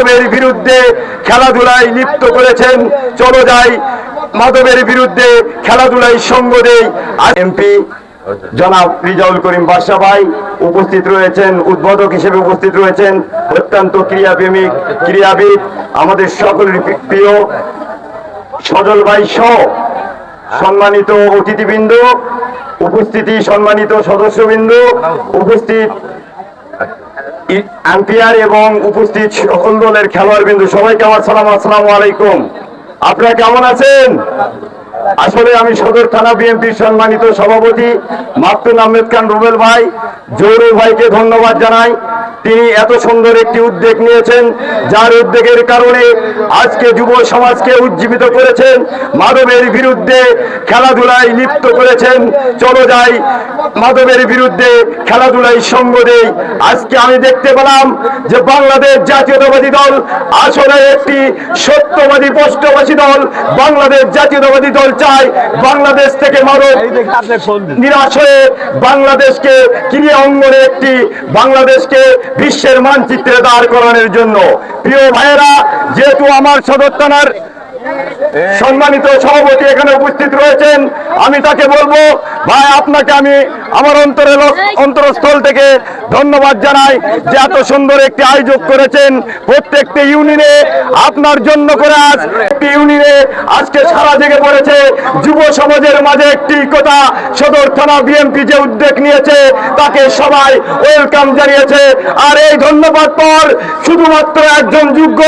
মাদকের বিরুদ্ধে খেলাধুলায় লিপ্ত করেছেন। চলো যাই মাদকের বিরুদ্ধে খেলাধুলায় সঙ্গ দেই। এমপি জনাব রিজাউল করিম বাদশা ভাই উপস্থিত রয়েছেন, উদ্বোধক হিসেবে উপস্থিত রয়েছেন। অত্যন্ত ক্রীড়াপ্রেমিক ক্রীড়াবিদ আমাদের সকলের প্রিয় সজল ভাই সহ সম্মানিত অতিথিবৃন্দ, উপস্থিতি সম্মানিত সদস্যবৃন্দ, উপস্থিত আম্পায়ার এবং উপস্থিত সকল দলের খেলোয়াড় বিন্দু, সবাইকে আমার সালাম, আসসালামু আলাইকুম। আপনারা কেমন আছেন? আসলে আমি সদর থানা বিএনপির সম্মানিত সভাপতি মাকতুম আহমেদ খান রুবেল ভাই, জহুরুল ভাইকে ধন্যবাদ জানাই। তিনি এত সুন্দর একটি উদ্যোগ নিয়েছেন, যার উদ্যোগের কারণে আজকে যুব সমাজকে উজ্জীবিত করেছেন, মাদকের বিরুদ্ধে খেলাধুলায় লিপ্ত করেছেন। চলো যাই মাদকের বিরুদ্ধে খেলাধুলায় সঙ্গ দেই। আজকে আমি দেখতে পেলাম যে বাংলাদেশ জাতীয়তাবাদী দল আসলে একটি সত্যবাদী স্পষ্টবাদী দল। বাংলাদেশ জাতীয়তাবাদী দল চায় বাংলাদেশ থেকে মাদক নিরাশ হয়ে বাংলাদেশকে ক্রীড়া অঙ্গনে একটি বাংলাদেশকে বিশ্বের মানচিত্রে দাঁড় করানোর জন্য। প্রিয় ভাইয়েরা, যেহেতু আমার সদর থানার সম্মানিত সভাপতি এখানে উপস্থিত রয়েছেন, আমি তাকে বলবো, ভাই আপনাকে আমি আমার অন্তরস্থল থেকে ধন্যবাদ জানাই যে এত সুন্দর একটি আয়োজন করেছেন। প্রত্যেকটি ইউনিয়নে আপনার জন্য করে আজ একটি ইউনিয়নে আজকে সারা জেগে পড়েছে যুব সমাজের মাঝে একটি কথা। সদর থানা বিএনপি যে উদ্যোগ নিয়েছে তাকে সবাই ওয়েলকাম জানিয়েছে। আর এই ধন্যবাদ পর শুধুমাত্র একজন যোগ্য,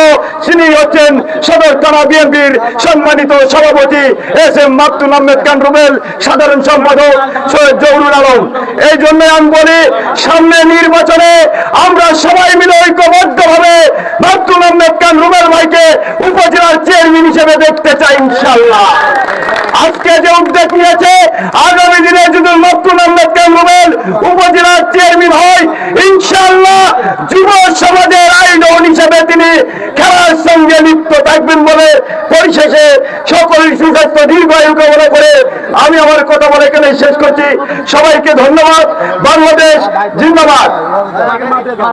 তিনি হচ্ছেন সদর থানা বিএনপির সম্মানিত সভাপতি এস এম মাকতুম আহমেদ খান রুবেল, সাধারণ সম্পাদক সৈয়দ জহুরুল আলম। এই জন্য আমি বলি, সামনে নির্বাচনে আমরা সবাই মিলে ঐক্যবদ্ধভাবে মাকতুম আহমেদ খান রুবেল ভাইকে উপজেলার চেয়ারম্যান হিসেবে দেখতে চাই ইনশাআল্লাহ। আজকে যে উদ্যোগ নিয়েছে, আগামী দিনে যদি মাকতুম আহমেদ খান রুবেল উপজেলার চেয়ারম্যান হয়, ইনশাআল্লাহ যুব সমাজের আইডল হিসেবে তিনি খেলার সঙ্গে লিপ্ত থাকবেন বলে পরিশেষে সকলের সুস্বাস্থ্য দীর্ঘায়ু কামনা করে আমি আমার কথা বলে এখানে শেষ করছি। সবাইকে ধন্যবাদ। বাংলাদেশ জিন্দাবাদ।